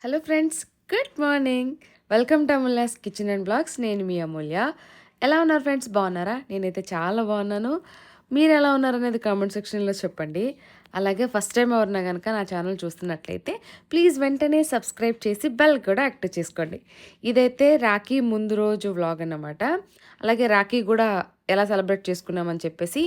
Hello friends, good morning. Welcome to Amulya's kitchen and blogs. నేను మీ అమూల్య. ఎలా ఉన్నారు ఫ్రెండ్స్? బాగున్నారా? నేనైతే చాలా బాగున్నాను. మీరు ఎలా ఉన్నారనేది కామెంట్ సెక్షన్లో చెప్పండి. అలాగే ఫస్ట్ టైం ఎవరన్నా కనుక నా ఛానల్ చూస్తున్నట్లయితే ప్లీజ్ వెంటనే సబ్స్క్రైబ్ చేసి బెల్ కూడా యాక్టివ్ చేసుకోండి. ఇదైతే రాఖీ ముందు రోజు వ్లాగ్ అన్నమాట. అలాగే రాఖీ కూడా ఎలా సెలబ్రేట్ చేసుకున్నామని చెప్పేసి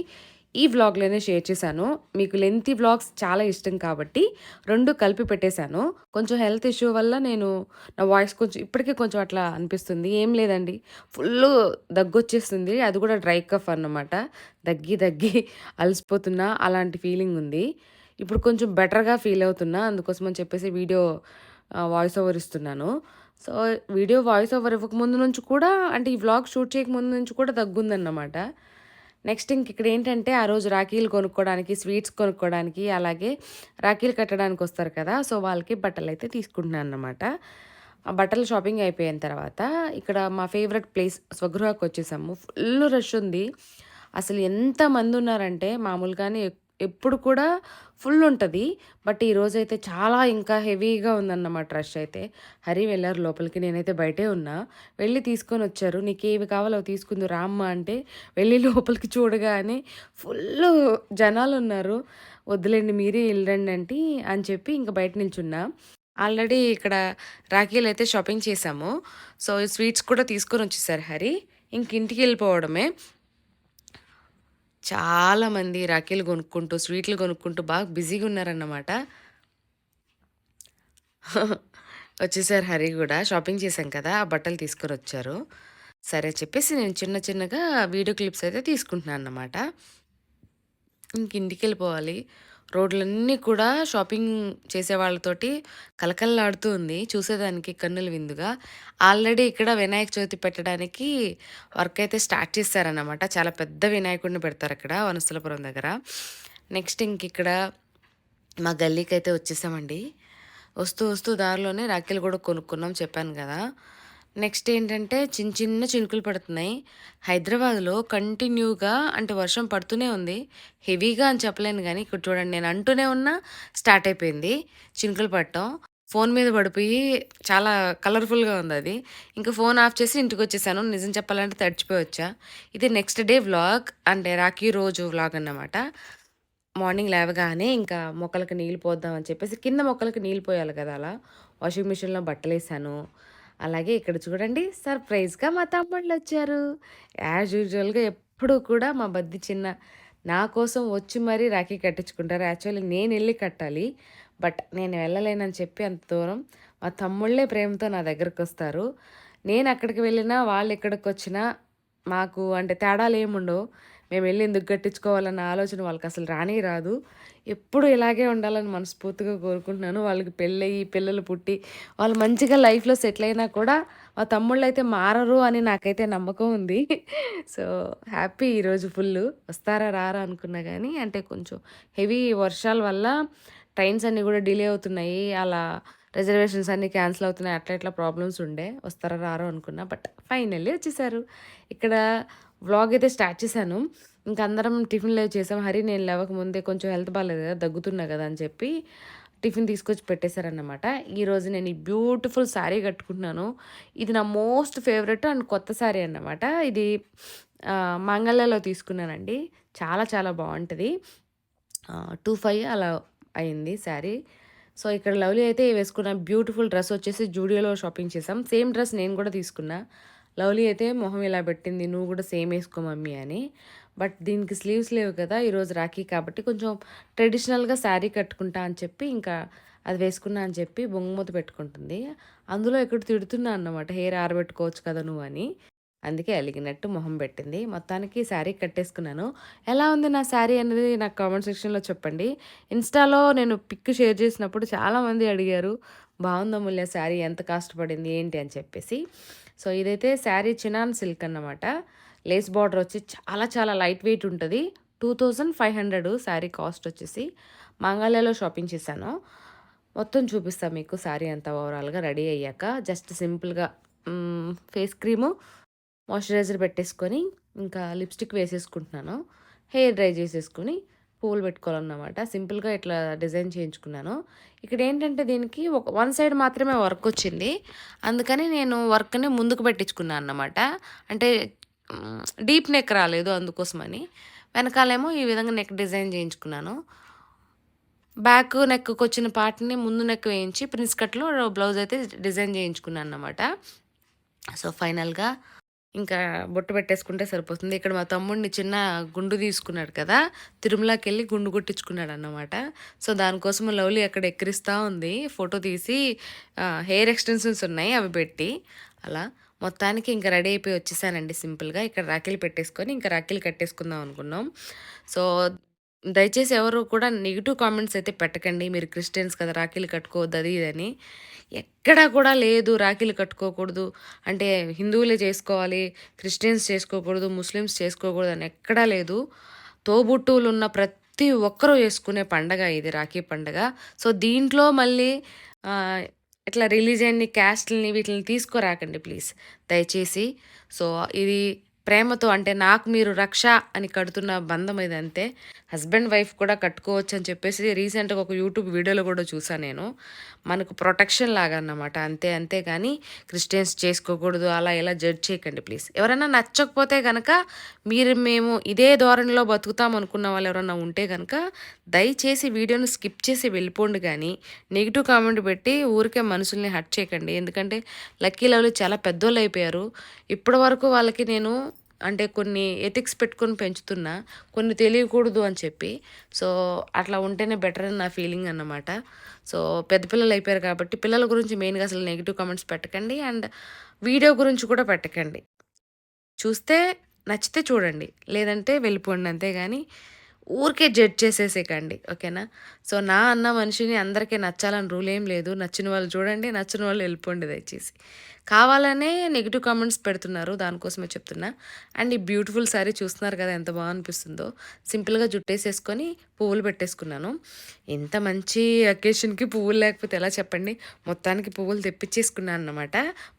ఈ వ్లాగ్లోనే షేర్ చేశాను. మీకు లెంతీ వ్లాగ్స్ చాలా ఇష్టం కాబట్టి రెండు కలిపి పెట్టేశాను. కొంచెం హెల్త్ ఇష్యూ వల్ల నా వాయిస్ కొంచెం ఇప్పటికీ కొంచెం అట్లా అనిపిస్తుంది. ఏం లేదండి, ఫుల్లు దగ్గొచ్చేస్తుంది. అది కూడా డ్రై కఫ్ అన్నమాట. దగ్గి దగ్గి అలసిపోతున్నా అలాంటి ఫీలింగ్ ఉంది. ఇప్పుడు కొంచెం బెటర్గా ఫీల్ అవుతున్నా. అందుకోసం అని చెప్పేసి వీడియో వాయిస్ ఓవర్ ఇస్తున్నాను. సో, వీడియో వాయిస్ ఓవర్ ఇవ్వకముందు నుంచి కూడా, అంటే ఈ వ్లాగ్ షూట్ చేయకముందు నుంచి కూడా దగ్గుందన్నమాట. నెక్స్ట్ ఇక్కడ ఏంటంటే ఆ రోజు రాఖీలు కొనుక్కోవడానికి, స్వీట్స్ కొనుక్కోవడానికి, అలాగే రాఖీలు కట్టడానికి వస్తారు కదా! సో, వాళ్ళకి బట్టలైతే తీసుకుంటున్నాను అన్నమాట. ఆ బట్టలు షాపింగ్ అయిపోయిన తర్వాత ఇక్కడ మా ఫేవరెట్ ప్లేస్ స్వగృహకి వచ్చేసాము. ఫుల్ రష్ ఉంది. అసలు ఎంతమంది ఉన్నారంటే మామూలుగానే ఎప్పుడు కూడా ఫుల్ ఉంటది. బట్ ఈరోజైతే చాలా ఇంకా హెవీగా ఉందన్నమాట రష్ అయితే. హరి వెళ్లారు లోపలికి. నేనైతే బయటే ఉన్నా. వెళ్ళి తీసుకొనొచ్చారు. "నీకేవి కావాలో అవి తీసుకుందువు రామ్మా" అంటే వెళ్ళి లోపలికి చూడగానే ఫుల్లు జనాలున్నారు. "వద్దులేండి మీరే ఎళ్ళండి ఆంటీ" అని చెప్పి ఇంక బయట నిల్చున్నా. ఆల్రెడీ ఇక్కడ రాఖీలయితే షాపింగ్ చేశాము. సో, స్వీట్స్ కూడా తీసుకొనొచ్చేసారు హరి. ఇంక ఇంటికెళ్ళిపోవడమే. చాలామంది రాఖీలు కొనుక్కుంటూ, స్వీట్లు కొనుక్కుంటూ బాగా బిజీగా ఉన్నారన్నమాట. వచ్చేసారు హరి గూడా. షాపింగ్ చేశాం కదా! ఆ బట్టలు తీసుకొనొచ్చారు. సరే చెప్పేసి నేను చిన్న చిన్నగా వీడియో క్లిప్స్ అయితే తీసుకుంటున్నానన్నమాట. ఇంకెళ్ళిపోవాలి. రోడ్లన్నీ కూడా షాపింగ్ చేసేవాళ్ళతోటి కలకల్లాడుతూ ఉంది. చూసేదానికి కన్నుల విందుగా. ఆల్రెడీ ఇక్కడ వినాయక చవితి పెట్టడానికి వర్క్ అయితే స్టార్ట్ చేశారన్నమాట. చాలా పెద్ద వినాయకుడిని పెడతారక్కడ వనస్థలపురం దగ్గర. నెక్స్ట్ ఇంకిక్కడ మా గల్లీకైతే వచ్చేసామండి. వస్తూ వస్తూ దారిలోనే రాఖీలు కూడా కొనుక్కున్నాం చెప్పాను గదా! నెక్స్ట్ ఏంటంటే చిన్న చిన్న చినుకులు పడుతున్నాయి. హైదరాబాద్‌లో కంటిన్యూగా అంటే వర్షం పడుతూనే ఉంది. హెవీగా అని చెప్పలేను గానీ, ఇక్కడ చూడండి నేను అంటూనే ఉన్నా స్టార్ట్ అయిపోయింది చినుకులు పడటం. ఫోను మీద పడిపోయి చాలా కలర్‌ఫుల్‌గా ఉందది. ఇంక ఫోను ఆఫ్ చేసి ఇంటికొచ్చేసాను. నిజం చెప్పాలంటే తడిచిపోయి వచ్చా. ఇది నెక్స్ట్ డే వ్లాగ్, అంటే రాఖీ రోజు వ్లాగ్ అన్నమాట. మార్నింగ్ లేవగానే ఇంకా మొక్కలకి నీళ్ళు పోద్దాం అని చెప్పేసి కింద మొక్కలకి నీళ్ళు పోయాలి కదా! అలా వాషింగ్ మిషన్‌లో బట్టలేసాను. అలాగే ఇక్కడ చూడండి సర్ప్రైజ్‌గా మా తమ్ముళ్ళొచ్చారు. యాజ్ యూజువల్‌గా ఎప్పుడూ కూడా మా బద్ది చిన్న నా కోసం వచ్చి మరీ రాఖీ కట్టించుకుంటారు. యాక్చువల్లీ నేనెళ్ళి కట్టాలి. బట్ నేను వెళ్ళలేనని చెప్పి అంత దూరం మా తమ్ముళ్ళే ప్రేమతో నా దగ్గరకొస్తారు. నేను అక్కడికి వెళ్ళినా, వాళ్ళు ఇక్కడికొచ్చినా మాకు అంటే తేడాలేముండవు. మేమెళ్లి ఎందుకు కట్టించుకోవాలన్న ఆలోచన వాళ్ళకసలు రానే రాదు. ఎప్పుడు ఇలాగే ఉండాలని మనస్ఫూర్తిగా కోరుకుంటున్నాను. వాళ్ళకి పెళ్ళయ్యి, పిల్లలు పుట్టి, వాళ్ళు మంచిగా లైఫ్‌లో సెటిల్ అయినా కూడా మా తమ్ముళ్ళైతే మారరు అని నాకైతే నమ్మకం ఉంది. సో, హ్యాపీ ఈరోజు ఫుల్లు. వస్తారా రారా అనుకున్నా గానీ, అంటే కొంచెం హెవీ వర్షాల వల్ల ట్రైన్స్ అన్నీ గూడా డిలే అవుతున్నాయి. అలా రిజర్వేషన్స్ అన్నీ క్యాన్సిల్ అవుతున్నాయి. అట్లా ఇట్లా ప్రాబ్లమ్స్ ఉండే. వస్తారో రారో అనుకున్నా. బట్ ఫైనల్లీ వచ్చేసారు. ఇక్కడ వ్లాగ్ అయితే స్టార్ట్ చేశాను. ఇంక అందరం టిఫిన్‌లవి చేసాం. హరి నేను లేవకముందే కొంచెం హెల్త్ బాలేదు కదా! దగ్గుతున్నా కదా! అని చెప్పి టిఫిన్ తీసుకొచ్చి పెట్టేశారన్నమాట. ఈరోజు నేను ఈ బ్యూటిఫుల్ శారీ కట్టుకుంటున్నాను. ఇది నా మోస్ట్ ఫేవరెట్ అండ్ కొత్త శారీ అన్నమాట. ఇది మాంగళ్యలో తీసుకున్నానండి. చాలా చాలా బావుంటది. 25 అలా అయింది శారీ. సో, ఇక్కడ లవ్లీ అయితే వేసుకున్న బ్యూటిఫుల్ డ్రెస్ వచ్చేసి జూడియోలో షాపింగ్ చేసాం. సేమ్ డ్రెస్ నేను కూడా తీసుకున్నా. లవ్లీ అయితే మొహం ఇలా పెట్టింది, "నువ్వు కూడా సేమ్ ఏసుకో మమ్మీ" అని. బట్ దీనికి స్లీవ్స్ లేవు కదా! ఈరోజు రాఖీ కాబట్టి కొంచెం ట్రెడిషనల్‌గా శారీ కట్టుకుంటా అని చెప్పి ఇంకా అది వేసుకున్నా అని చెప్పి బొంగుమూత పెట్టుకుంటుంది. అందులో ఇక్కడ తిడుతున్నా అన్నమాట, "హెయిర్ ఆరబెట్టుకోవచ్చు కదా నువ్వు" అని. అందుకే అలిగినట్టు మొహం పెట్టింది. మొత్తానికి శారీ కట్టేసుకున్నాను. ఎలా ఉంది నా శారీ అనేది నాకు కామెంట్ సెక్షన్‌లో చెప్పండి. ఇన్‌స్టాలో నేను పిక్ షేర్ చేసినప్పుడు చాలామంది అడిగారు, "బావుందా ముల్య శారీ? ఎంత కాస్ట్ పడింది? ఏంటి?" అని చెప్పేసి. సో, ఇదైతే శారీ చినాన్ సిల్క్ అన్నమాట. లేస్ బార్డర్ వచ్చి చాలా చాలా లైట్ వెయిట్ ఉంటది. 2500 శారీ కాస్ట్ వచ్చేసి. మాంగళ్యలో షాపింగ్ చేశాను. మొత్తం చూపిస్తా మీకు శారీ అంతా ఓవరాల్‌గా రెడీ అయ్యాక. జస్ట్ సింపుల్‌గా ఫేస్ క్రీము, మాయిశ్చరైజర్ పెట్టేసుకొని, ఇంకా లిప్‌స్టిక్ వేసేసుకుంటున్నాను. హెయిర్ డ్రై చేసేసుకొని, పువ్వులు పెట్టుకోవాలన్నమాట. సింపుల్‌గా ఇట్లా డిజైన్ చేయించుకున్నాను. ఇక్కడేంటంటే దీనికి వన్ సైడ్ మాత్రమే వర్కొచ్చింది. అందుకని నేను వర్క్‌ని ముందుకు పెట్టించుకున్నా అన్నమాట. అంటే డీప్ నెక్ రాలేదు అందుకోసమని. వెనకాలేమో ఈ విధంగా నెక్ డిజైన్ చేయించుకున్నాను. బ్యాక్ నెక్‌కొచ్చిన పార్ట్‌ని ముందు నెక్ వేయించి ప్రిన్స్ కట్‌లో బ్లౌజ్ అయితే డిజైన్ చేయించుకున్నాను అన్నమాట. సో, ఫైనల్‌గా ఇంకా బొట్టు పెట్టేసుకుంటే సరిపోతుంది. ఇక్కడ మా తమ్ముడిని చిన్న గుండు తీసుకున్నాడు కదా! తిరుమలకెళ్ళి గుండు కొట్టించుకున్నాడన్నమాట. సో, దానికోసం లవ్లీ అక్కడ ఎక్కిరిస్తా ఉంది. ఫోటో తీసి హెయిర్ ఎక్స్‌టెన్షన్స్ ఉన్నాయి అవి పెట్టి. అలా మొత్తానికి ఇంకా రెడీ అయిపోయి వచ్చేసానండి సింపుల్‌గా. ఇక్కడ రాఖీలు పెట్టేసుకొని ఇంకా రాఖీలు కట్టేసుకుందాం అనుకున్నాం. సో, దయచేసి ఎవరు కూడా నెగెటివ్ కామెంట్స్ అయితే పెట్టకండి. మీరు క్రిస్టియన్స్ కదా! రాఖీలు కట్టుకోవద్దు అది ఇదని. ఎక్కడా కూడా లేదు రాఖీలు కట్టుకోకూడదు. అంటే హిందువులే చేసుకోవాలి, క్రిస్టియన్స్ చేసుకోకూడదు, ముస్లిమ్స్ చేసుకోకూడదు అని ఎక్కడా లేదు. తోబుట్టువులున్న ప్రతి ఒక్కరూ చేసుకునే పండగ ఇది రాఖీ పండగ. సో, దీంట్లో మళ్ళీ ఆహ్, ఇట్లా రిలీజియన్‌ని, క్యాస్ట్‌లని వీటిల్ని తీసుకురాకండి ప్లీజ్ దయచేసి. సో, ఇది ప్రేమతో అంటే నాకు మీరు రక్ష అని కడుతున్న బంధం ఇదంతే. హస్బెండ్, వైఫ్ కూడా కట్టుకోవచ్చు అని చెప్పేసి రీసెంట్‌గా ఒక యూట్యూబ్ వీడియోలో కూడా చూసా నేను. మనకు ప్రొటెక్షన్ లాగా అన్నమాట. అంతే గానీ క్రిస్టియన్స్ చేసుకోకూడదు అలా ఇలా జడ్జ్ చేయకండి ప్లీజ్. ఎవరైనా నచ్చకపోతే గనక మేము ఇదే ధోరణిలో బతుకుతాం అనుకున్న వాళ్ళు ఎవరైనా ఉంటే గనక దయచేసి వీడియోని స్కిప్ చేసి వెళ్ళిపోండి గానీ నెగెటివ్ కామెంట్ పెట్టి ఊరికే మనుషుల్ని హర్ట్ చేయకండి. ఎందుకంటే లక్కీ లవ్లీ చాలా పెద్దోళ్ళయిపోయారు. ఇప్పటి వరకు వాళ్ళకి నేను అంటే కొన్ని ఎథిక్స్ పెట్టుకొని పెంచుతున్నా. కొన్ని తెలియకూడదు అని చెప్పి. సో, అట్లా ఉంటేనే బెటర్ అని నా ఫీలింగ్ అన్నమాట. సో, పెద్ద పిల్లలు అయిపోయారు కాబట్టి పిల్లల గురించి మెయిన్‌గా అసలు నెగెటివ్ కామెంట్స్ పెట్టకండి. అండ్ వీడియో గురించి కూడా పెట్టకండి. చూస్తే నచ్చితే చూడండి. లేదంటే వెళ్ళిపోండి అంతేగాని ఊరికే జడ్జ్ చేసేసేయకండి. ఓకేనా? సో, నా అన్న మనిషిని అందరికీ నచ్చాలని రూల్ ఏం లేదు. నచ్చిన వాళ్ళు చూడండి, నచ్చని వాళ్ళు వెళ్ళిపోండి దయచేసి. కావాలనే నెగెటివ్ కామెంట్స్ పెడుతున్నారు. దానికోసమే చెప్తున్నా. అండ్ ఈ బ్యూటిఫుల్ శారీ చూస్తున్నారు కదా! ఎంత అనిపిస్తుందో. సింపుల్‌గా జుట్టేసేసుకొని పువ్వులు పెట్టేసుకున్నాను. ఇంత మంచి అకేషన్‌కి పువ్వులు లేకపోతే ఎలా చెప్పండి? మొత్తానికి పువ్వులు తెప్పించేసుకున్నాను అన్నమాట.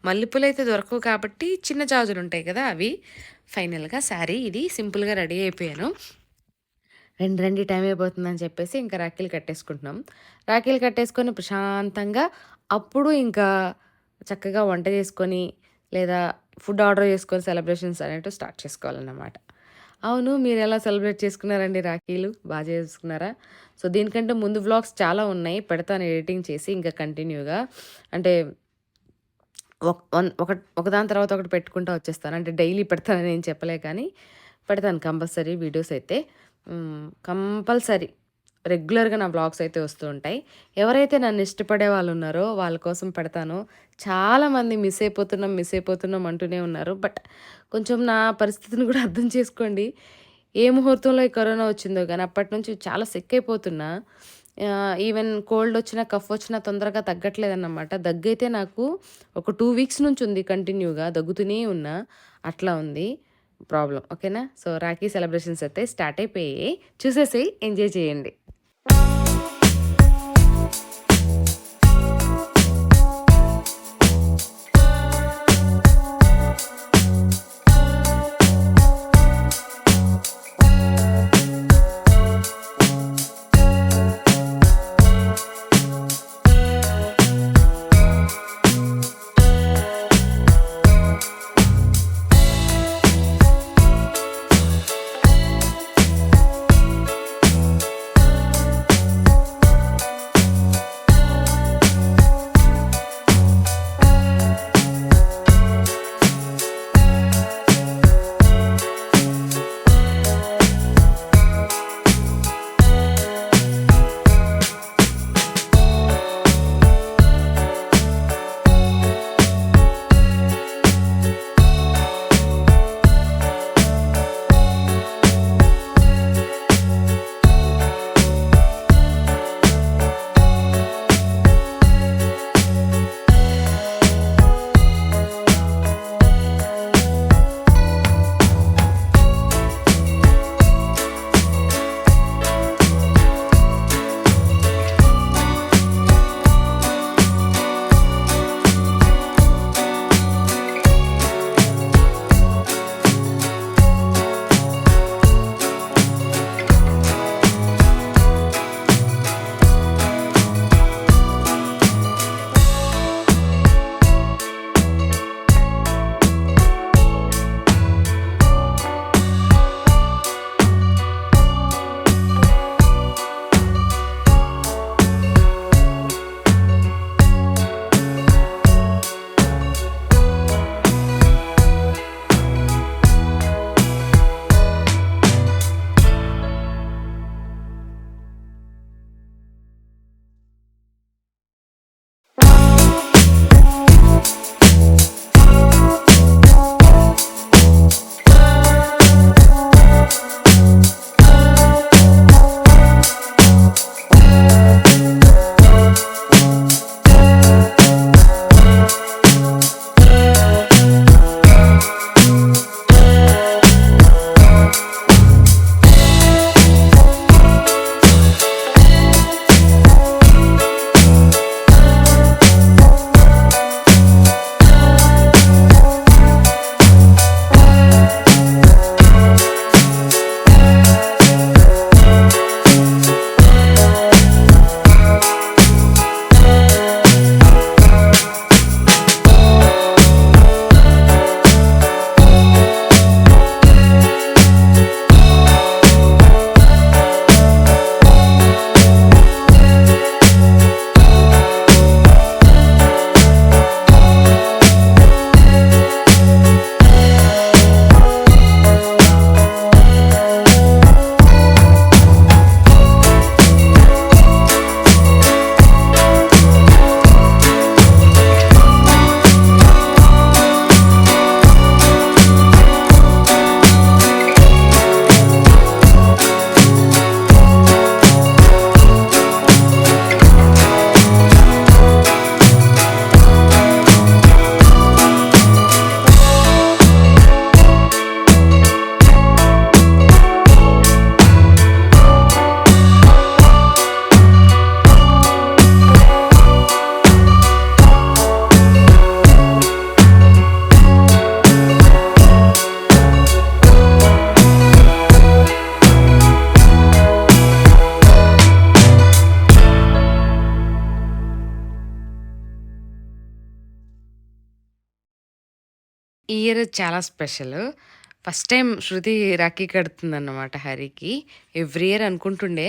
మల్లెపూలైతే దొరకవు కాబట్టి చిన్న జాజులుంటాయి కదా! అవి. ఫైనల్‌గా శారీ ఇది సింపుల్‌గా రెడీ అయిపోయాను. రండి టైం అయిపోతుందని చెప్పేసి ఇంకా రాఖీలు కట్టేసుకుంటున్నాం. రాఖీలు కట్టేసుకొని ప్రశాంతంగా అప్పుడు ఇంకా చక్కగా వంట చేసుకొని లేదా ఫుడ్ ఆర్డర్ చేసుకొని సెలబ్రేషన్స్ అనేటివి స్టార్ట్ చేసుకోవాలన్నమాట. అవును, మీరు ఎలా సెలబ్రేట్ చేసుకున్నారండి రాఖీలు? బాగా చేసుకున్నారా? సో, దీనికంటే ముందు వ్లాగ్స్ చాలా ఉన్నాయి. పెడతాను ఎడిటింగ్ చేసి ఇంకా కంటిన్యూగా. అంటే ఒకదాని తర్వాత ఒకటి పెట్టుకుంటా వచ్చేస్తాను. అంటే డైలీ పెడతానని ఏం చెప్పలే కానీ పెడతాను కంపల్సరీ వీడియోస్ అయితే. కంపల్సరీ రెగ్యులర్‌గా నా వ్లాగ్స్ అయితే వస్తూ ఉంటాయి. ఎవరైతే నన్ను ఇష్టపడే వాళ్ళు ఉన్నారో వాళ్ళ కోసం పెడతాను. చాలామంది మిస్ అయిపోతున్నాం అంటూనే ఉన్నారు. బట్ కొంచెం నా పరిస్థితిని కూడా అర్థం చేసుకోండి. ఏ ముహూర్తంలో ఈ కరోనా వచ్చిందో గానీ అప్పటి నుంచి చాలా సిక్ అయిపోతున్నా. ఈవెన్ కోల్డ్ వచ్చినా, కఫ్ వచ్చినా తొందరగా తగ్గట్లేదన్నమాట. దగ్గైతే నాకు ఒక 2 వీక్స్ నుంచి ఉంది కంటిన్యూగా. దగ్గుతూనే ఉన్నా. అట్లా ఉంది ప్రాబ్లమ్. ఓకేనా? సో, రాఖీ సెలబ్రేషన్స్ అయితే స్టార్ట్ అయిపోయాయి. చూసేసి ఎంజాయ్ చేయండి. ఈ ఇయర్ చాలా special. First time Shruti Rakhi కడుతుందన్నమాట హరికి. Every year అనుకుంటుండే.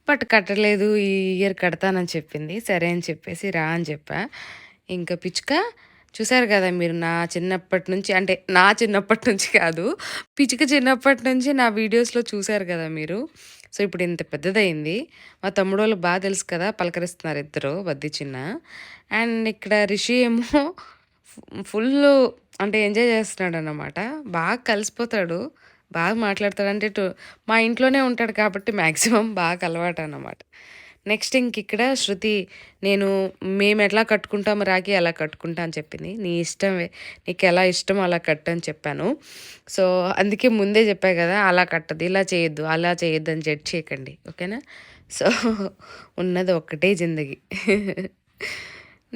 బట్ కట్టలేదు. ఈ ఇయర్ కడతానని చెప్పింది. సరే అని చెప్పేసి రా అని చెప్పా. ఇంకా పిచ్చుక చూసారు కదా మీరు నా చిన్నప్పటి నుంచి, అంటే నా చిన్నప్పటి నుంచి కాదు, పిచ్చుక చిన్నప్పటి నుంచి నా వీడియోస్‌లో చూసారు కదా మీరు. సో, ఇప్పుడు ఇంత పెద్దదయింది. మా తమ్ముడోళ్ళు తెలుసు కదా! పలకరిస్తున్నారు ఇద్దరు బద్ది చిన్న. అండ్ ఇక్కడ రిషి ఏమో ఫుల్లు అంటే ఎంజాయ్ చేస్తున్నాడన్నమాట. బాగా కలిసిపోతాడు. బాగా మాట్లాడతాడు. అంటే మా ఇంట్లోనే ఉంటాడు కాబట్టి మాక్సిమం బాగా అలవాటన్నమాట. నెక్స్ట్ ఇంకిక్కడ శృతి నేను మేమెట్లా కట్టుకుంటామో రాఖీ అలా కట్టుకుంటా అని చెప్పింది. నీ ఇష్టమే. నీకెలా ఇష్టమో అలా కట్టు అని చెప్పాను. సో, అందుకే ముందే చెప్పా కదా! అలా కట్టద్దు, ఇలా చేయొద్దు, అలా చేయొద్దు అని జడ్జ్ చేయకండి. ఓకేనా? సో, ఉన్నది ఒక్కటే జిందగీ.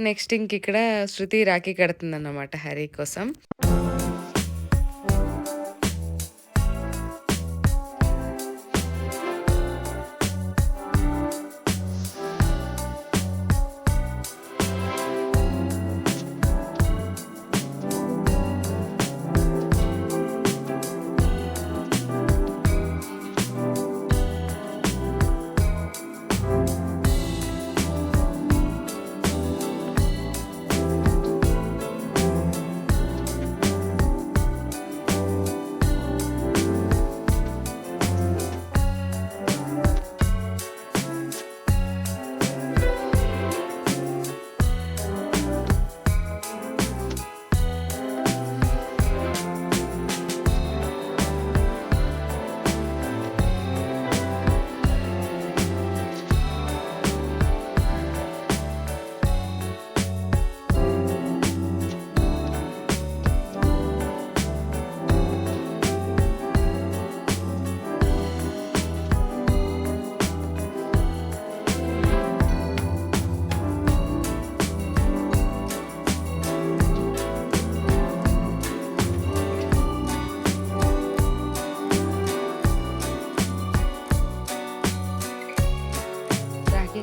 నెక్స్ట్ ఇంకిక్కడ శృతి రాఖీ కడుతుందన్నమాట హరి కోసం.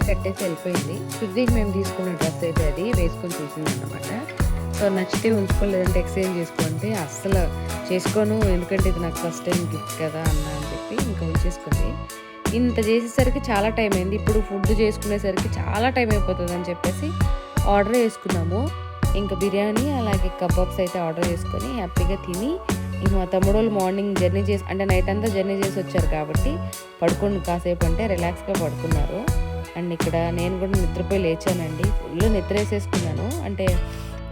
కట్టేసి వెళ్ళిపోయింది. శృతికి మేము తీసుకున్న డ్రెస్ అయితే అది వేసుకొని చూసిందన్నమాట. సో, నచ్చితే ఉంచుకో, లేదంటే ఎక్స్చేంజ్ చేసుకుంటే అస్సలు చేసుకోను, ఎందుకంటే ఇది నాకు ఫస్ట్ టైం గిఫ్ట్ కదా అన్న అని చెప్పి ఇంకా ఉంచేసుకుంది. ఇంత చేసేసరికి చాలా టైం అయింది. ఇప్పుడు ఫుడ్ చేసుకునేసరికి చాలా టైం అయిపోతుంది అని చెప్పేసి ఆర్డర్ చేసుకున్నాము. ఇంకా బిర్యానీ అలాగే కబాబ్స్ అయితే ఆర్డర్ చేసుకొని హ్యాపీగా తిని, ఇంక మా తమ్ముడు వాళ్ళు మార్నింగ్ జర్నీ చేసి, అంటే నైట్ అంతా జర్నీ చేసి వచ్చారు కాబట్టి పడుకోండి కాసేపు అంటే రిలాక్స్గా పడుకున్నారు. అండ్ ఇక్కడ నేను కూడా నిద్రపోయి లేచానండి. ఫుల్ నిద్ర వేసేసుకున్నాను. అంటే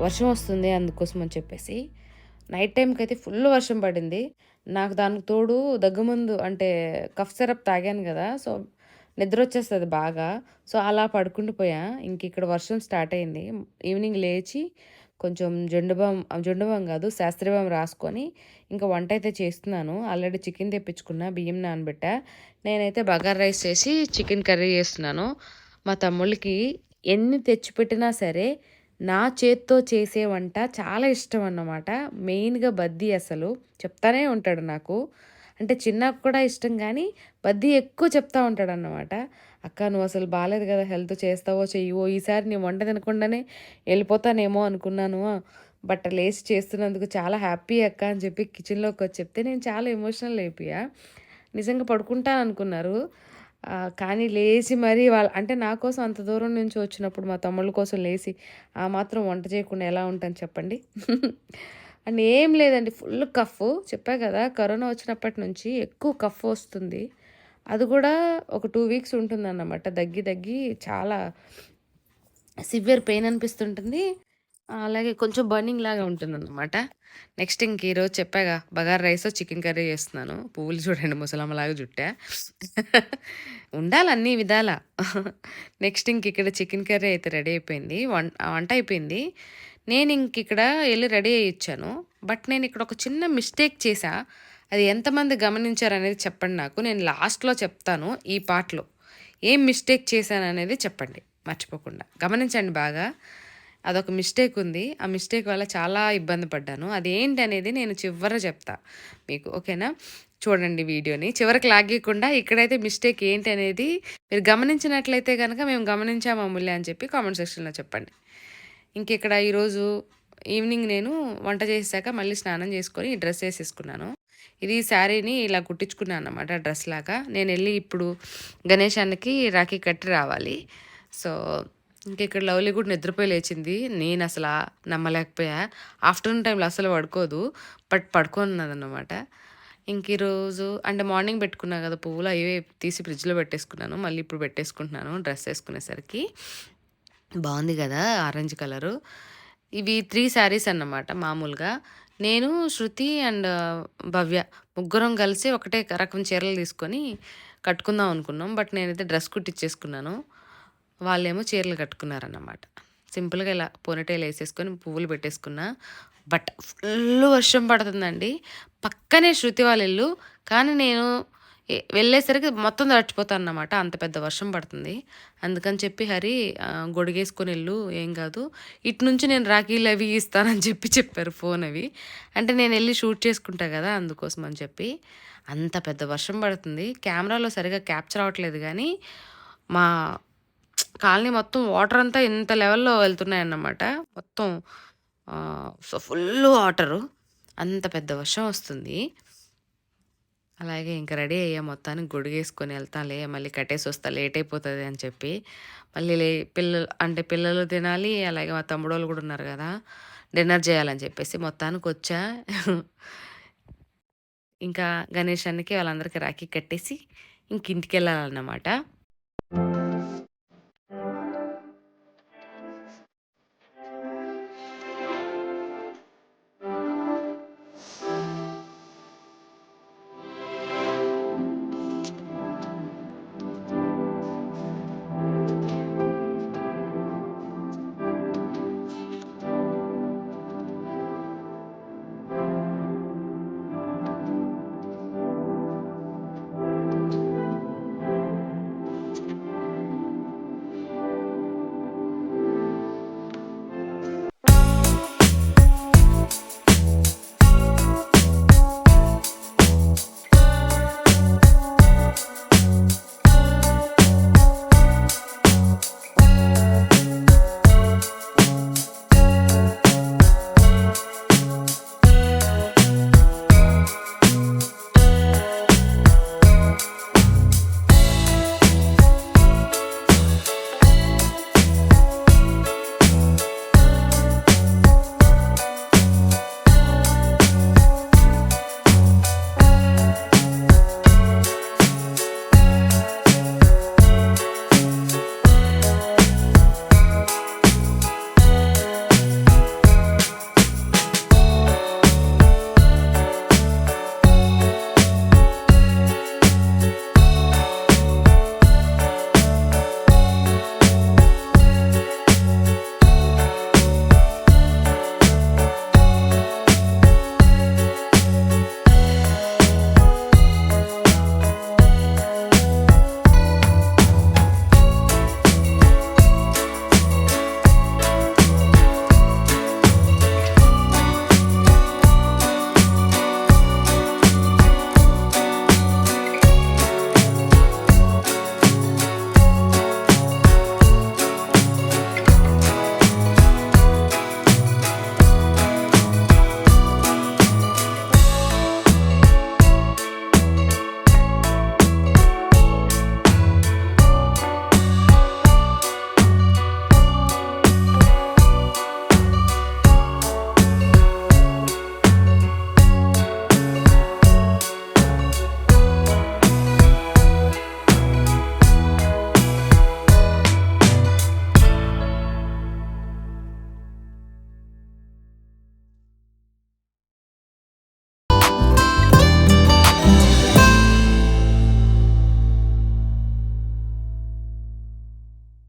వర్షం వస్తుంది అందుకోసం అని చెప్పేసి. నైట్ టైంకి అయితే ఫుల్ వర్షం పడింది. నాకు దానికి తోడు దగ్గుమందు అంటే కఫ్ సిరప్ తాగాను కదా! సో, నిద్ర వచ్చేస్తుంది బాగా. సో, అలా పడుకుండిపోయా. ఇంక ఇక్కడ వర్షం స్టార్ట్ అయింది. ఈవినింగ్ లేచి కొంచెం జొండు బామ్ కాదు శాస్త్రీయ బామ్ రాసుకొని ఇంకా వంట అయితే చేస్తున్నాను. ఆల్రెడీ చికెన్ తెప్పించుకున్నా, బియ్యం నానబెట్టా. నేనైతే బగారా రైస్ చేసి చికెన్ కర్రీ చేస్తున్నాను. మా తమ్ముళ్ళకి ఎన్ని తెచ్చిపెట్టినా సరే నా చేత్తో చేసే వంట చాలా ఇష్టం అన్నమాట. మెయిన్‌గా బద్దీ అసలు చెప్తానే ఉంటాడు నాకు. అంటే చిన్నకు కూడా ఇష్టం కానీ బద్దీ ఎక్కువ చెప్తా ఉంటాడన్నమాట. అక్క నువ్వు అసలు బాలేదు కదా, హెల్త్ చేస్తావో చెయ్యవో, ఈసారి నీ వంట తినకుండానే వెళ్ళిపోతానేమో అనుకున్నాను. బట్ లేచి చేస్తున్నందుకు చాలా హ్యాపీ అక్క అని చెప్పి కిచెన్లోకి వచ్చి చెప్తే నేను చాలా ఎమోషనల్ అయిపోయా. నిజంగా పడుకుంటాను అనుకున్నారు. కానీ లేచి మరీ అంటే నా కోసం అంత దూరం నుంచి వచ్చినప్పుడు మా తమ్ముళ్ళ కోసం లేచి ఆ మాత్రం వంట చేయకుండా ఎలా ఉంటాను చెప్పండి. అండ్ ఏం లేదండి, ఫుల్ కఫ్. చెప్పా కదా కరోనా వచ్చినప్పటి నుంచి ఎక్కువ కఫ్ వస్తుంది. అది కూడా ఒక 2 వీక్స్ ఉంటుందన్నమాట. దగ్గి దగ్గి చాలా సివియర్ పెయిన్ అనిపిస్తుంటుంది. అలాగే కొంచెం బర్నింగ్ లాగా ఉంటుందన్నమాట. నెక్స్ట్ ఇంక ఈరోజు చెప్పాగా బగారా రైస్, చికెన్ కర్రీ చేస్తున్నాను. పువ్వులు చూడండి ముసలమ్మలాగా జుట్టా. ఉండాలి అన్ని విధాల. నెక్స్ట్ ఇంక ఇక్కడ చికెన్ కర్రీ అయితే రెడీ అయిపోయింది. వంట అయిపోయింది. నేను ఇంక ఇక్కడ వెళ్ళి రెడీ అయ్యి ఇచ్చాను. బట్ నేను ఇక్కడ ఒక చిన్న మిస్టేక్ చేశా. అది ఎంతమంది గమనించారనేది చెప్పండి నాకు. నేను లాస్ట్లో చెప్తాను ఈ పార్ట్‌లో. ఏం మిస్టేక్ చేశాననేది చెప్పండి మర్చిపోకుండా. గమనించండి బాగా. అదొక మిస్టేక్ ఉంది. ఆ మిస్టేక్ వల్ల చాలా ఇబ్బంది పడ్డాను. అదేంటి అనేది నేను చివర చెప్తా మీకు. ఓకేనా? చూడండి వీడియోని చివరికి లాగేయకుండా. ఇక్కడైతే మిస్టేక్ ఏంటి అనేది మీరు గమనించినట్లయితే కనుక మేము గమనించాము అమూల్య అని చెప్పి కామెంట్ సెక్షన్‌లో చెప్పండి. ఇంకిక్కడ ఈరోజు ఈవినింగ్ నేను వంట చేసాక మళ్ళీ స్నానం చేసుకొని ఈ డ్రెస్ వేసేసుకున్నాను. ఇది శారీని ఇలా కుట్టించుకున్నాను అన్నమాట డ్రెస్ లాగా. నేను వెళ్ళి ఇప్పుడు గణేశానికి రాఖీ కట్టి రావాలి. సో ఇంక ఇక్కడ లవ్లీ కూడా నిద్రపోయి లేచింది. నేను అసలు నమ్మలేకపోయా. ఆఫ్టర్నూన్ టైంలో అసలు పడుకోదు, బట్ పడుకున్నదన్నమాట. ఇంక ఈరోజు అంటే మార్నింగ్ పెట్టుకున్నా కదా పువ్వులు, అవి తీసి ఫ్రిడ్జ్లో పెట్టేసుకున్నాను. మళ్ళీ ఇప్పుడు పెట్టేసుకుంటున్నాను డ్రెస్ వేసుకునేసరికి. బాగుంది కదా ఆరెంజ్ కలరు. ఇవి 3 శారీస్ అన్నమాట మామూలుగా. నేను, శృతి అండ్ భవ్య ముగ్గురం కలిసి ఒకటే రకం చీరలు తీసుకొని కట్టుకుందాం అనుకున్నాం. బట్ నేనైతే డ్రెస్ కుట్టిచ్చేసుకున్నాను. వాళ్ళేమో చీరలు కట్టుకున్నారన్నమాట. సింపుల్‌గా ఇలా పోనీటైల్ ఏసేసుకొని పువ్వులు పెట్టేసుకున్నా. బట్ ఫుల్లు వర్షం పడుతుందండి. పక్కనే శృతి వాళ్ళ ఇల్లు. కానీ నేను వెళ్ళేసరికి మొత్తం తడిచిపోతానన్నమాట. అంత పెద్ద వర్షం పడుతుంది. అందుకని చెప్పి హరి గొడుగేసుకొని ఎళ్ళు ఏం కాదు, ఇటు నుంచి నేను రాఖీలు అవి ఇస్తానని చెప్పారు ఫోన్ అవి. అంటే నేను వెళ్ళి షూట్ చేసుకుంటా కదా అందుకోసం అని చెప్పి. అంత పెద్ద వర్షం పడుతుంది. కెమెరాలో సరిగ్గా క్యాప్చర్ అవ్వట్లేదు కానీ మా కాలనీ మొత్తం వాటర్ అంతా ఇంత లెవెల్‌లో వెళ్తున్నాయన్నమాట. మొత్తం సో ఫుల్లు వాటరు. అంత పెద్ద వర్షం వస్తుంది. అలాగే ఇంక రెడీ అయ్యా, మొత్తానికి గొడుగేసుకొని వెళ్తాలే, మళ్ళీ కట్టేసి వస్తా, లేట్ అయిపోతుంది అని చెప్పి. మళ్ళీ పిల్లలు తినాలి, అలాగే మా తమ్ముడోళ్ళు కూడా ఉన్నారు కదా, డిన్నర్ చేయాలని చెప్పేసి మొత్తానికి వచ్చా. ఇంకా గణేశానికి వాళ్ళందరికీ రాఖీ కట్టేసి ఇంక ఇంటికి వెళ్ళాలన్నమాట.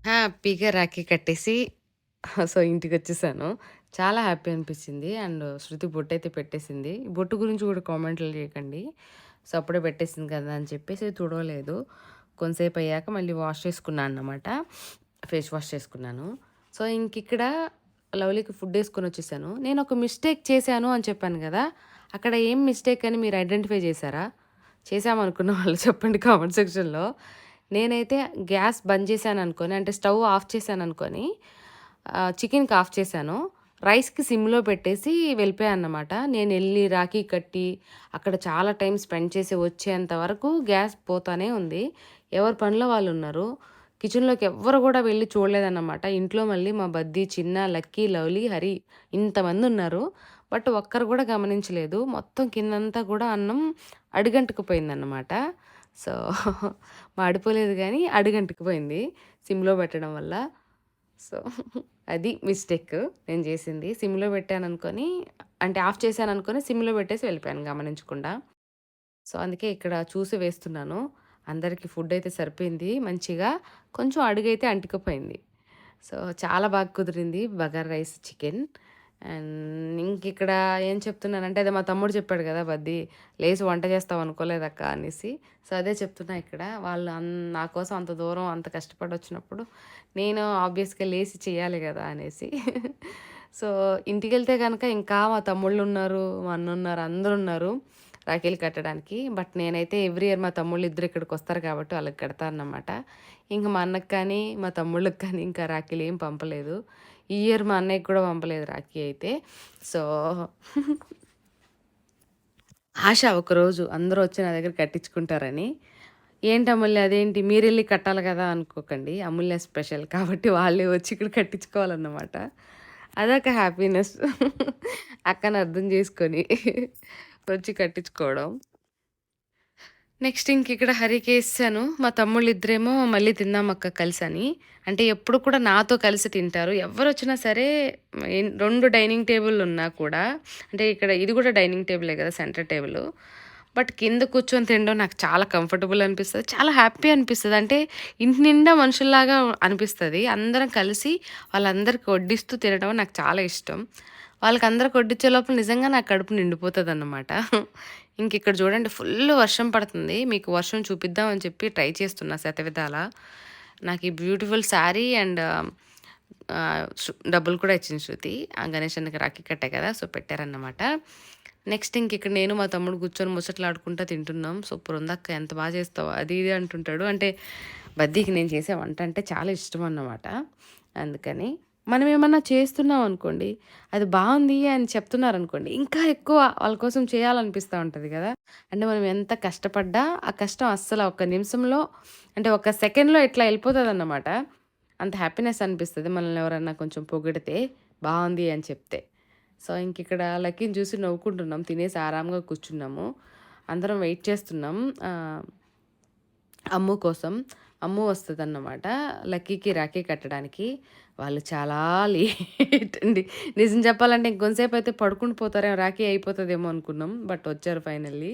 హ్యాపీగా రాఖీ కట్టేసి సో ఇంటికొచ్చేసాను. చాలా హ్యాపీ అనిపించింది. అండ్ శృతి బొట్టయితే పెట్టేసింది. ఈ బొట్టు గురించి కూడా కామెంట్లు చేయకండి. సో అప్పుడే పెట్టేసింది కదా అని చెప్పేసి తుడవలేదు. కొంతసేపు అయ్యాక మళ్ళీ వాష్ చేసుకున్నాను అన్నమాట. ఫేస్ వాష్ చేసుకున్నాను. సో ఇంకిక్కడ లవ్లీకి ఫుడ్ వేసుకొని వచ్చేసాను. నేను ఒక మిస్టేక్ చేశాను అని చెప్పాను కదా, అక్కడ ఏం మిస్టేక్ అని మీరు ఐడెంటిఫై చేశారా? చేసామనుకున్న వాళ్ళు చెప్పండి కామెంట్ సెక్షన్లో. నేనైతే గ్యాస్ బంద్ చేశాను అనుకొని, అంటే స్టవ్ ఆఫ్ చేశాను అనుకొని చికెన్కి ఆఫ్ చేశాను. రైస్‌కి సిమ్‌లో పెట్టేసి వెళ్ళిపోయానన్నమాట. నేనెళ్ళి రాఖీ కట్టి, అక్కడ చాలా టైం స్పెండ్ చేసి వచ్చేంత వరకు గ్యాస్ పోతానే ఉంది. ఎవరి పనిలో వాళ్ళున్నారు. కిచెన్‌లోకి ఎవ్వరు గూడా వెళ్లి చూడలేదన్నమాట. ఇంట్లో మళ్ళీ మా బద్ది, చిన్న, లక్కీ, లవ్లీ, హరి ఇంతమందున్నారు. బట్ ఒక్కరు గూడా గమనించలేదు. మొత్తం కిందంతా గూడా అన్నం అడుగంటుకుపోయిందన్నమాట. సో, మాడిపోలేదు గానీ అడుగంటుకుపోయింది సిమ్‌లో పెట్టడం వల్ల. సో, అది మిస్టేక్ నేను చేసింది. సిమ్‌లో పెట్టాననుకోని అంటే ఆఫ్ చేశాననుకోని సిమ్‌లో పెట్టేసి వెళ్ళిపోయాను గమనించకుండా. సో, అందుకే ఇక్కడ చూసి వేస్తున్నాను. అందరికి ఫుడ్ అయితే సరిపోయింది మంచిగా. కొంచెం అడుగైతే అంటుకుపోయింది. సో, చాలా బాగా కుదిరింది బగారా రైస్, చికెన్. అండ్ ఇంకిక్కడ ఏం చెప్తున్నానంటే అదే మా తమ్ముడు చెప్పాడు కదా! బద్ది లేసి వంట చేస్తావు అనుకోలేదక్క అనేసి. సో, అదే చెప్తున్నా ఇక్కడ. వాళ్ళు నా కోసం అంత దూరం అంత కష్టపడొచ్చినప్పుడు నేను ఆబ్వియస్‌గా లేసి చేయాలి గదా! అనేసి. సో, ఇంటికెళ్తే గనక ఇంకా మా తమ్ముళ్ళున్నారు, మా అన్నున్నారు, అందరున్నారు రాఖీలు కట్టడానికి. బట్ నేనైతే ఎవ్రీ ఇయర్ మా తమ్ముళ్ళిద్దరు ఇక్కడికొస్తారు కాబట్టి వాళ్ళకి కడతానన్నమాట. ఇంక మా అన్నకి కానీ, మా తమ్ముళ్ళకి కానీ ఇంకా రాఖీలేం పంపలేదు. ఈ ఇయర్ మా అన్నయ్యకి కూడా పంపలేదు రాఖీ అయితే. సో, ఆశ ఒకరోజు అందరూ వచ్చి నా దగ్గర కట్టించుకుంటారని. ఏంటి అమూల్య అదేంటి మీరెళ్లి కట్టాలి గదా! అనుకోకండి. అమూల్య స్పెషల్ కాబట్టి వాళ్ళే వచ్చి ఇక్కడ కట్టించుకోవాలన్నమాట. అదొక హ్యాపీనెస్. అక్కని అర్థం చేసుకొని వచ్చి కట్టించుకోవడం. నెక్స్ట్ ఇంకిక్కడ హరికేసాను. మా తమ్ముళ్ళిద్దరేమో మళ్ళీ తిందామక్క కలిసని. అంటే ఎప్పుడు కూడా నాతో కలిసి తింటారు. ఎవ్వరొచ్చినా సరే 2 డైనింగ్ టేబుల్లున్నా కూడా అంటే ఇక్కడ ఇది కూడా డైనింగ్ టేబులే కదా! Centre table. బట్ కింద కూర్చొని తినడం నాకు చాలా కంఫర్టబుల్ అనిపిస్తది. చాలా హ్యాపీ అనిపిస్తది. అంటే ఇంటి నిండా మనుషుల్లాగా అనిపిస్తది. అందరం కలిసి వాళ్ళందరికి వడ్డిస్తూ తినడం నాకు చాలా ఇష్టం. వాళ్ళకందరికి వడ్డించే లోపల నిజంగా నా కడుపు నిండిపోతదన్నమాట. ఇంకిక్కడ చూడండి ఫుల్ వర్షం పడుతుంది. మీకు వర్షం చూపిద్దామని చెప్పి ట్రై చేస్తున్నా శతవిధాలా. నాకు ఈ బ్యూటిఫుల్ శారీ అండ్ డబ్బులు కూడా ఇచ్చింది శృతి. ఆ గణేష్ అన్నకి రాఖీ కట్టే కదా! సో, పెట్టారన్నమాట. నెక్స్ట్ ఇంకిక్కడ నేను మా తమ్ముడు కూర్చొని ముచ్చట్లాడుకుంటా తింటున్నాం. సూపరుందక్క ఎంత బా చేస్తావో అది ఇది అంటుంటాడు. అంటే బద్దీకి నేను చేసే వంట అంటే చాలా ఇష్టం అన్నమాట. అందుకని మనం ఏమన్నా చేస్తున్నాం అనుకోండి, అది బావుంది అని చెప్తున్నారనుకోండి, ఇంకా ఎక్కువ వాళ్ళ కోసం చేయాలనిపిస్తా ఉంటది గదా! అంటే మనం ఎంత కష్టపడ్డా ఆ కష్టం అస్సలు ఒక్క నిమిషంలో అంటే ఒక సెకండ్‌లో ఇట్లా ఎళ్ళిపోతదన్నమాట. అంత హ్యాపీనెస్ అనిపిస్తది మనల్ని ఎవరన్నా కొంచెం పొగిడితే, బావుంది అని చెప్తే. సో, ఇంకిక్కడ లక్కీని చూసి నవ్వుకుంటున్నాం. తినేసి ఆరాంగా కూర్చున్నాము. అందరం వెయిట్ చేస్తున్నాం. అమ్ము కోసం. అమ్ము వస్తదన్నమాట. లక్కీకి రాఖీ కట్టడానికి. వాళ్ళు చాలా లేట్ అండి. నిజం చెప్పాలంటే ఇంకొంసేపు అయితే పడుకుంటూ పోతారేమో రాఖీ అయిపోతదేమో అనుకున్నాం. బట్ వచ్చారు ఫైనల్లీ.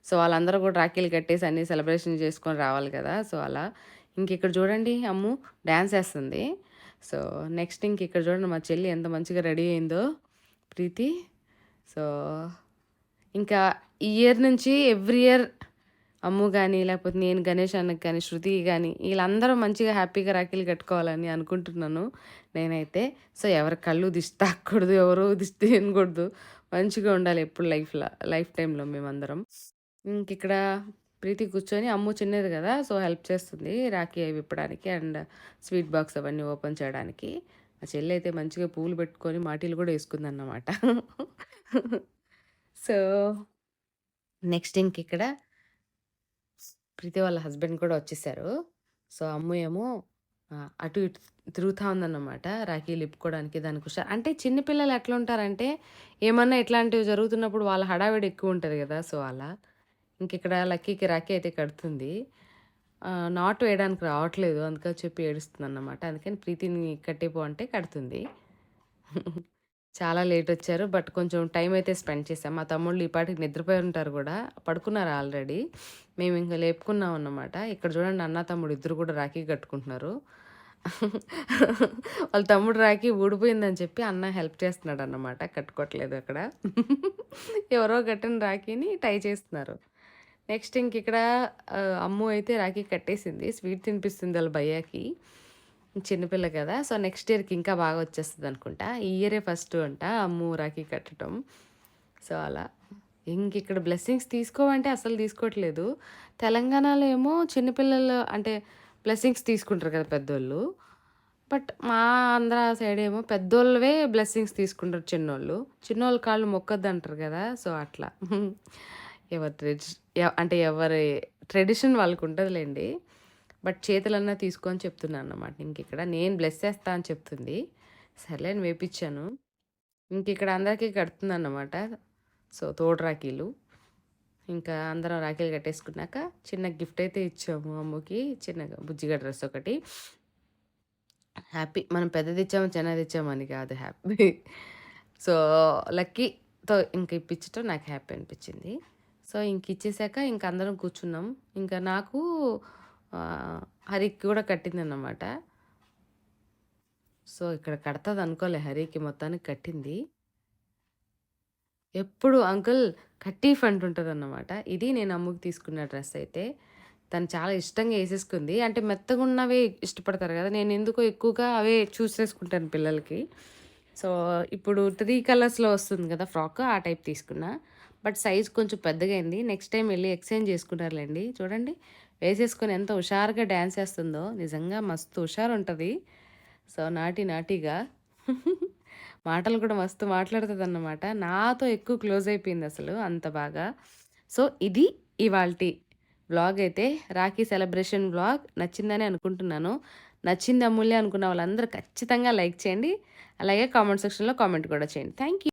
సో, వాళ్ళందరూ కూడా రాఖీలు కట్టేసి అన్నీ సెలబ్రేషన్ చేసుకొని రావాలి కదా! సో, అలా. ఇంకిక్కడ చూడండి అమ్ము డాన్స్ ఏస్తుంది. సో, నెక్స్ట్ ఇంకిక్కడ చూడండి మా చెల్లి ఎంత మంచిగా రెడీ అయిందో ప్రీతి. సో, ఇంకా ఈ ఇయర్ నుంచి ఎవ్రీ ఇయర్ అమ్ము గానీ, లేకపోతే నేను గణేష్ అన్నకి గానీ, శృతి గానీ, ఈళ్ళందరూ మంచిగా హ్యాపీగా రాఖీలు కట్టుకోవాలని అనుకుంటున్నాను నేనైతే. సో, ఎవరి కళ్ళు దిష్టి తాకూడదు, ఎవరు దిష్టి తినకూడదు. మంచిగా ఉండాలి ఎప్పుడు లైఫ్ టైమ్‌లో మేమందరం. ఇంకిక్కడ ప్రీతి కూర్చొని అమ్ము చిన్నది గదా! సో, హెల్ప్ చేస్తుంది రాఖీ అవి విప్పడానికి అండ్ స్వీట్ బాక్స్ అవన్నీ ఓపెన్ చేయడానికి. మా చెల్లయితే మంచిగా పువ్వులు పెట్టుకొని మాటీలు గూడా యేసుకుందన్నమాట. సో, నెక్స్ట్ ఇంకిక్కడ ప్రీతి వాళ్ళ హస్బెండ్ కూడా వచ్చేసారు. సో, అమ్ము ఏమో అటు ఇటు తిరుగుతా ఉందన్నమాట. రాఖీలు ఇప్పుకోవడానికి దానికి అంటే చిన్న పిల్లలు ఎట్లుంటారంటే, ఏమన్నా ఇట్లాంటివి జరుగుతున్నప్పుడు వాళ్ళ హడావిడి ఎక్కువుంటది గదా! సో, అలా. ఇంకిక్కడ లక్కీకి రాఖీ అయితే కడుతుంది. నాటు వేయడానికి రావట్లేదు. అందుకని చెప్పి ఏడుస్తుందన్నమాట. అందుకని ప్రీతిని కట్టేపో అంటే కడుతుంది. చాలా లేటొచ్చారు. బట్ కొంచెం టైం అయితే స్పెండ్ చేశాం. మా తమ్ముళ్ళు ఈ పాటికి నిద్రపోయి ఉంటారు గూడా. పడుకున్నారు ఆల్రెడీ. మేమింక లేపుకున్నామన్నమాట. ఇక్కడ చూడండి అన్న, తమ్ముడు ఇద్దరు కూడా రాఖీ కట్టుకుంటున్నారు. వాళ్ళ తమ్ముడు రాఖీ ఊడిపోయిందని చెప్పి అన్న హెల్ప్ చేస్తున్నాడన్నమాట. కట్టుకోవట్లేదు అక్కడ. ఎవరో కట్టిన రాఖీని టై చేస్తున్నారు. నెక్స్ట్ ఇంకిక్కడ అమ్ము అయితే రాఖీ కట్టేసింది. స్వీట్ తినిపిస్తుంది వాళ్ళ భయ్యాకి. చిన్నపిల్ల కదా! సో, నెక్స్ట్ ఇయర్‌కి ఇంకా బాగా వచ్చేస్తదనుకుంటా. ఈ ఇయరే ఫస్ట్ అంట అమ్ము రాఖీ కట్టటం. సో, అలా. ఇంకిక్కడ బ్లెస్సింగ్స్ తీసుకోమంటే అసలు తీసుకోవట్లేదు. తెలంగాణలో ఏమో చిన్నపిల్లలు అంటే బ్లెస్సింగ్స్ తీసుకుంటారు కదా పెద్దోళ్ళు. బట్ మా ఆంధ్ర సైడ్ ఏమో పెద్దోళ్ళవే బ్లెస్సింగ్స్ తీసుకుంటారు చిన్నోళ్ళు. చిన్నోళ్ళ కాళ్ళు మొక్కొద్దంటారు కదా! సో, అట్లా. ఎవరి అంటే ఎవరి ట్రెడిషన్ వాళ్ళకుంటదిలెండి. బట్ చేతులన్నా తీసుకో అని చెప్తున్నానన్నమాట ఇంకిక్కడ. నేను బ్లెస్ చేస్తా అని చెప్తుంది. సర్లే అని వేపిచ్చాను. ఇంకిక్కడ అందరికీ కడుతుందన్నమాట. సో, తోడు రాఖీలు. ఇంకా అందరం రాఖీలు కట్టేసుకున్నాక చిన్న గిఫ్ట్ అయితే ఇచ్చాము అమ్మకి. చిన్నగా బుజ్జిగా డ్రెస్ ఒకటి. హ్యాపీ. మనం పెద్దదిచ్చాము, చిన్నదిచ్చాము అని కాదు హ్యాపీ. సో, లక్కీతో ఇంక ఇప్పించటం నాకు హ్యాపీ అనిపించింది. సో, ఇంక ఇచ్చేసాక ఇంక అందరం కూర్చున్నాం. ఇంకా నాకు హరికి కూడా కట్టిందన్నమాట. సో, ఇక్కడ కడతది అనుకోలే హరికి మొత్తానికి కట్టింది. ఎప్పుడు అంకుల్ కట్టీఫ్ అంటుంటదన్నమాట. ఇది నేను అమ్మకి తీసుకున్న డ్రెస్ అయితే. తను చాలా ఇష్టంగా ఏసేసుకుంది. అంటే మెత్తగున్నవే ఇష్టపడతారు కదా! నేనెందుకో ఎక్కువగా అవే చూస్ చేసుకుంటాను పిల్లలకి. సో, ఇప్పుడు 3 కలర్స్‌లో వస్తుంది కదా ఫ్రాక్, ఆ టైప్ తీసుకున్నా. బట్ సైజ్ కొంచెం పెద్దగయింది. నెక్స్ట్ టైమ్ ఎళ్లి ఎక్స్‌చేంజ్ చేసుకుంటారులెండి. చూడండి వేసేసుకొని ఎంత హుషారుగా డాన్స్ ఏస్తుందో. నిజంగా మస్తు హుషారుంటది. సో, నాటీగా మాటలు కూడా మస్తు మాట్లాడుతదన్నమాట. నాతో ఎక్కువ క్లోజ్ అయిపోయిందసలు అంత బాగా. సో, ఇది ఇవాల్టి వ్లాగ్ అయితే. రాఖీ సెలబ్రేషన్ వ్లాగ్ నచ్చిందని అనుకుంటున్నాను. నచ్చింది అమూల్య అనుకున్న వాళ్ళందరూ ఖచ్చితంగా లైక్ చేయండి. అలాగే కామెంట్ సెక్షన్‌లో కామెంట్ కూడా చేయండి. Thank you.